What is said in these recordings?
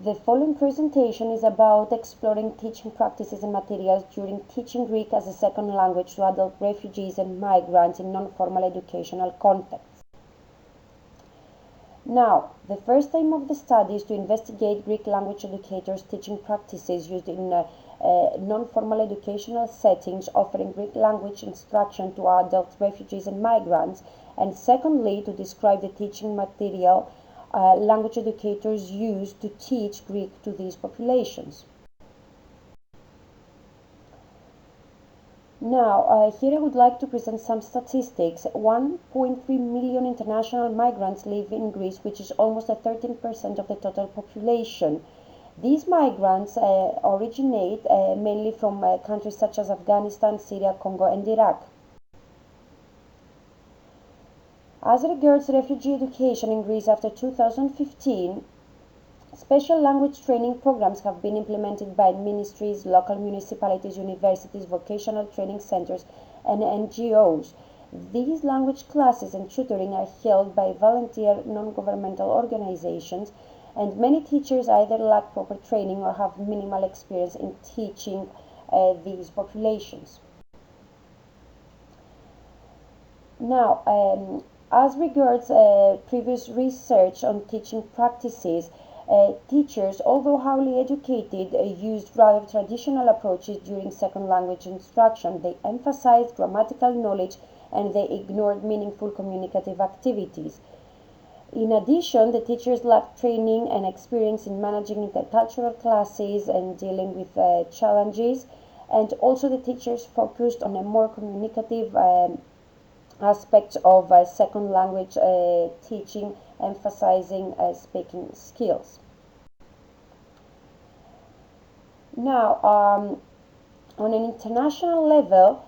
The following presentation is about exploring teaching practices and materials during teaching Greek as a second language to adult refugees and migrants in non-formal educational contexts. Now, the first aim of the study is to investigate Greek language educators' teaching practices used in non-formal educational settings offering Greek language instruction to adult refugees and migrants, and secondly, to describe the teaching material language educators use to teach Greek to these populations. Now, here I would like to present some statistics. 1.3 million international migrants live in Greece, which is almost 13% of the total population. These migrants originate mainly from countries such as Afghanistan, Syria, Congo, and Iraq. As regards refugee education in Greece after 2015, special language training programs have been implemented by ministries, local municipalities, universities, vocational training centers, and NGOs. These language classes and tutoring are held by volunteer non-governmental organizations, and many teachers either lack proper training or have minimal experience in teaching these populations. Now, as regards previous research on teaching practices, teachers, although highly educated, used rather traditional approaches during second language instruction. They emphasized grammatical knowledge and they ignored meaningful communicative activities. In addition, the teachers lacked training and experience in managing intercultural classes and dealing with challenges, and also the teachers focused on a more communicative aspect of second language teaching, emphasizing speaking skills. Now, on an international level,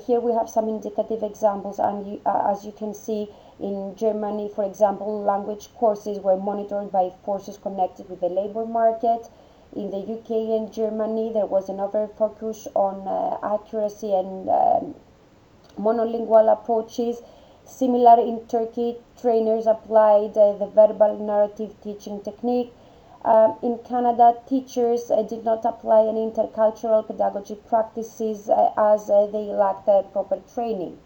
here we have some indicative examples, and as you can see, in Germany, for example, language courses were monitored by forces connected with the labor market. In the UK and Germany, there was an over-focus on accuracy and monolingual approaches. Similar in Turkey, trainers applied the verbal narrative teaching technique. In Canada, teachers did not apply any intercultural pedagogy practices as they lacked proper training.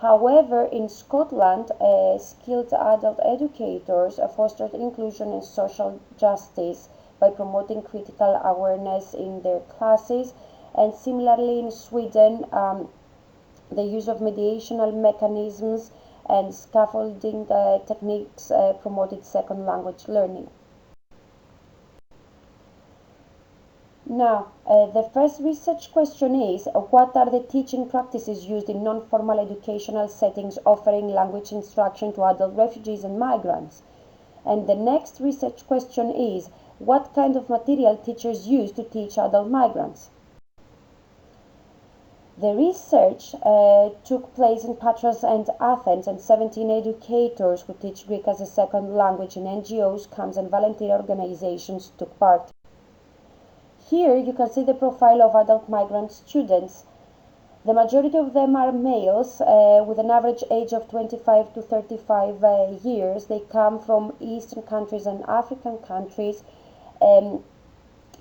However, in Scotland, skilled adult educators fostered inclusion and social justice by promoting critical awareness in their classes, and similarly in Sweden, the use of mediational mechanisms and scaffolding techniques promoted second language learning. Now, the first research question is, what are the teaching practices used in non-formal educational settings offering language instruction to adult refugees and migrants? And the next research question is, what kind of material teachers use to teach adult migrants? The research took place in Patras and Athens, and 17 educators who teach Greek as a second language in NGOs, camps, and volunteer organizations took part. Here you can see the profile of adult migrant students. The majority of them are males with an average age of 25 to 35 years. They come from Eastern countries and African countries.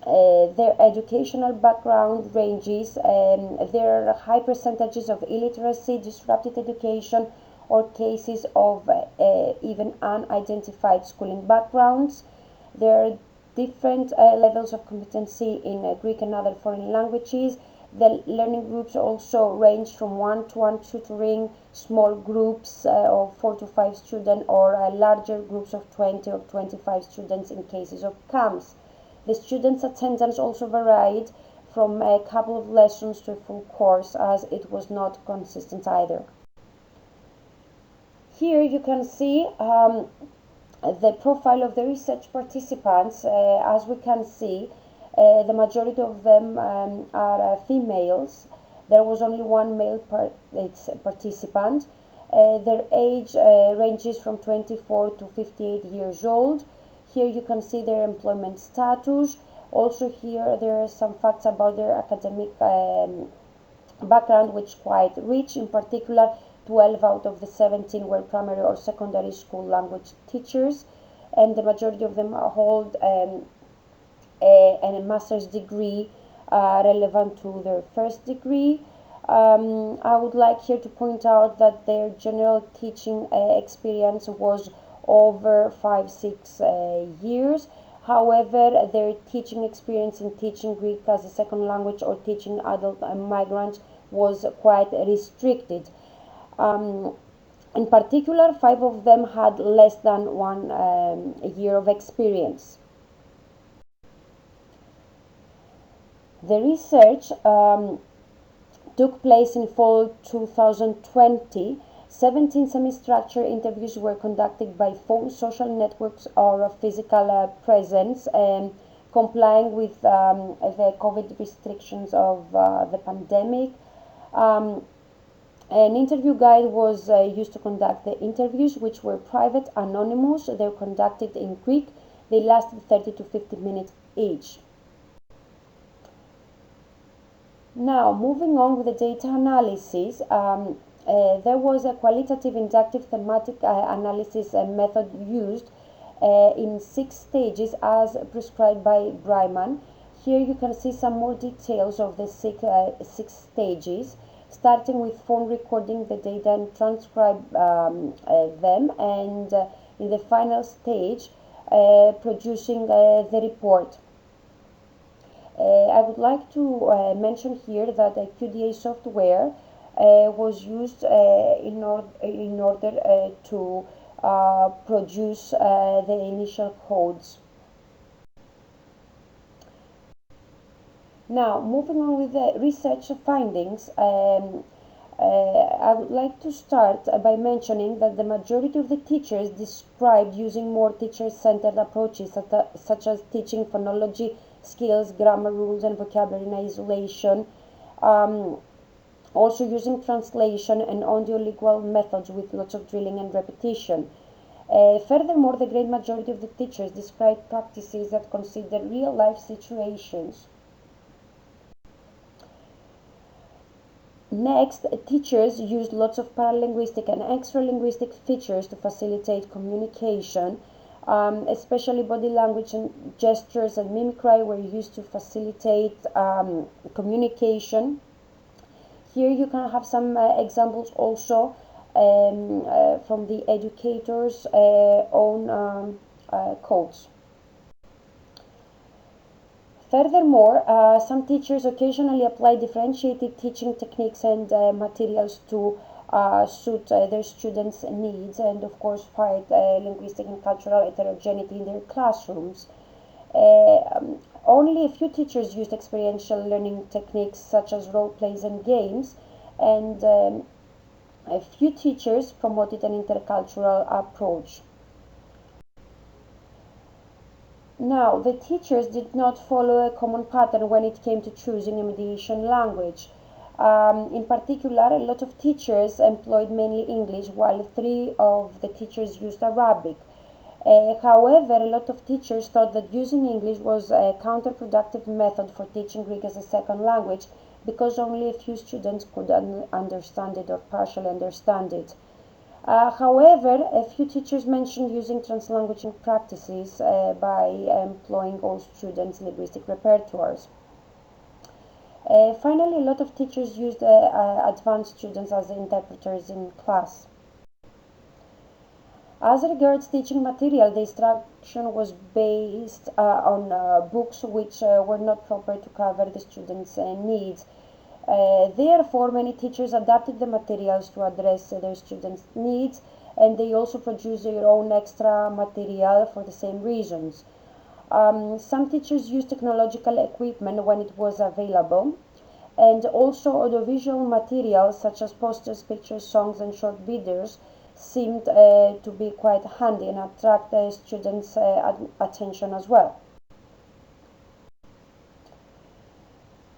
Their educational background ranges. There are high percentages of illiteracy, disrupted education, or cases of even unidentified schooling backgrounds. There are different levels of competency in Greek and other foreign languages. The learning groups also range from one-to-one tutoring, small groups of 4 to 5 students, or larger groups of 20 or 25 students in cases of camps. The students' attendance also varied from a couple of lessons to a full course, as it was not consistent either. Here you can see the profile of the research participants. As we can see, the majority of them are females. There was only one male participant. Their age ranges from 24 to 58 years old. Here you can see their employment status. Also here there are some facts about their academic background, which is quite rich. In particular, 12 out of the 17 were primary or secondary school language teachers. and the majority of them hold a master's degree relevant to their first degree. I would like here to point out that their general teaching experience was over 5-6 years. However, their teaching experience in teaching Greek as a second language or teaching adult migrants was quite restricted. In particular, 5 of them had less than 1 year of experience. The research took place in fall 2020. 17 semi-structured interviews were conducted by phone, social networks, or physical presence, complying with the COVID restrictions of the pandemic. An interview guide was used to conduct the interviews, which were private, anonymous. They were conducted in Greek. They lasted 30 to 50 minutes each. Now, moving on with the data analysis, there was a qualitative inductive thematic analysis method used in 6 stages as prescribed by Bryman. Here you can see some more details of the six stages, starting with phone recording the data and transcribe them, and in the final stage producing the report. I would like to mention here that the QDA software was used in order to produce the initial codes. Now, moving on with the research findings, I would like to start by mentioning that the majority of the teachers described using more teacher-centered approaches, such as teaching phonology skills, grammar rules, and vocabulary in isolation, also using translation and audio-lingual methods with lots of drilling and repetition. Furthermore, the great majority of the teachers described practices that consider real-life situations. Next, teachers used lots of paralinguistic and extralinguistic features to facilitate communication. Especially body language and gestures and mimicry were used to facilitate communication. Here you can have some examples also from the educators' own codes. Furthermore, some teachers occasionally apply differentiated teaching techniques and materials to suit their students' needs, and of course fight linguistic and cultural heterogeneity in their classrooms. Only a few teachers used experiential learning techniques such as role plays and games, and a few teachers promoted an intercultural approach. Now, the teachers did not follow a common pattern when it came to choosing a mediation language. In particular, a lot of teachers employed mainly English, while 3 of the teachers used Arabic. However, a lot of teachers thought that using English was a counterproductive method for teaching Greek as a second language, because only a few students could understand it or partially understand it. However, a few teachers mentioned using translanguaging practices by employing all students' linguistic repertoires. Finally, a lot of teachers used advanced students as interpreters in class. As regards teaching material, the instruction was based on books which were not proper to cover the students' needs. Therefore, many teachers adapted the materials to address their students' needs, and they also produced their own extra material for the same reasons. Some teachers used technological equipment when it was available, and also audiovisual materials such as posters, pictures, songs, and short videos seemed to be quite handy and attract the students' attention as well.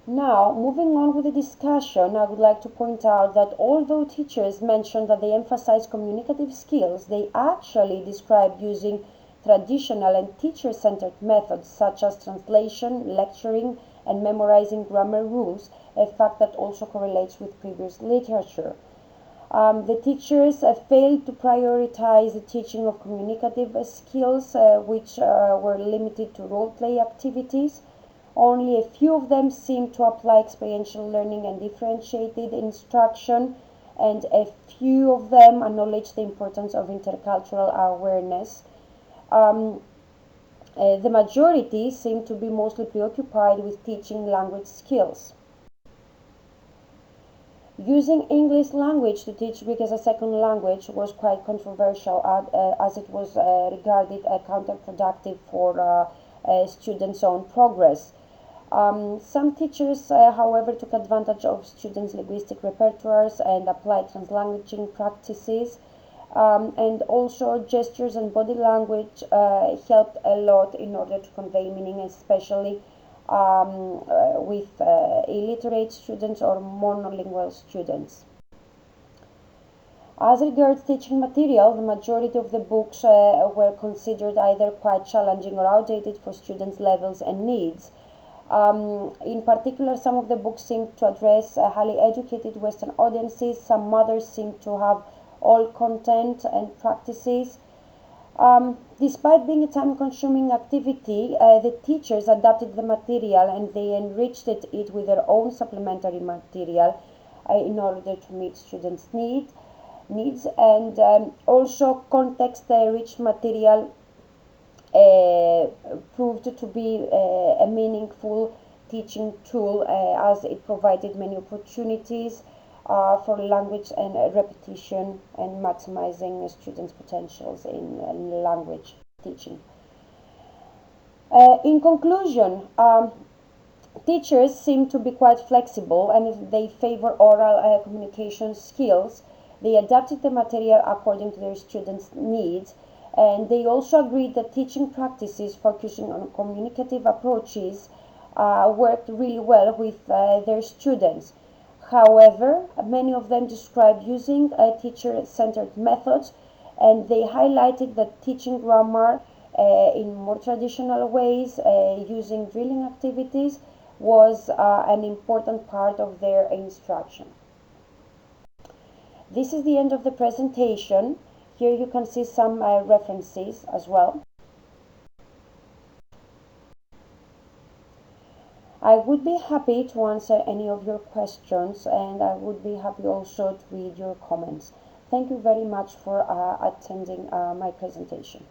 Now, moving on with the discussion, I would like to point out that although teachers mentioned that they emphasize communicative skills, they actually described using traditional and teacher-centered methods such as translation, lecturing, and memorizing grammar rules, a fact that also correlates with previous literature. The teachers failed to prioritize the teaching of communicative skills, which were limited to role play activities. Only a few of them seemed to apply experiential learning and differentiated instruction, and a few of them acknowledged the importance of intercultural awareness. The majority seemed to be mostly preoccupied with teaching language skills. Using English language to teach Greek as a second language was quite controversial, as it was regarded counterproductive for students' own progress. Some teachers, however, took advantage of students' linguistic repertoires and applied translanguaging practices. And also gestures and body language helped a lot in order to convey meaning, especially with illiterate students or monolingual students. As regards teaching material, the majority of the books were considered either quite challenging or outdated for students' levels and needs. In particular, some of the books seemed to address highly educated Western audiences, some others seemed to have all content and practices. Despite being a time-consuming activity, the teachers adapted the material and they enriched it with their own supplementary material in order to meet students' needs, and also context-rich material proved to be a meaningful teaching tool as it provided many opportunities for language and repetition and maximizing students' potentials in language teaching. In conclusion, teachers seem to be quite flexible, and if they favor oral communication skills, they adapted the material according to their students' needs, and they also agreed that teaching practices focusing on communicative approaches worked really well with their students. However, many of them described using teacher-centered methods, and they highlighted that teaching grammar in more traditional ways, using drilling activities, was an important part of their instruction. This is the end of the presentation. Here you can see some references as well. I would be happy to answer any of your questions, and I would be happy also to read your comments. Thank you very much for attending my presentation.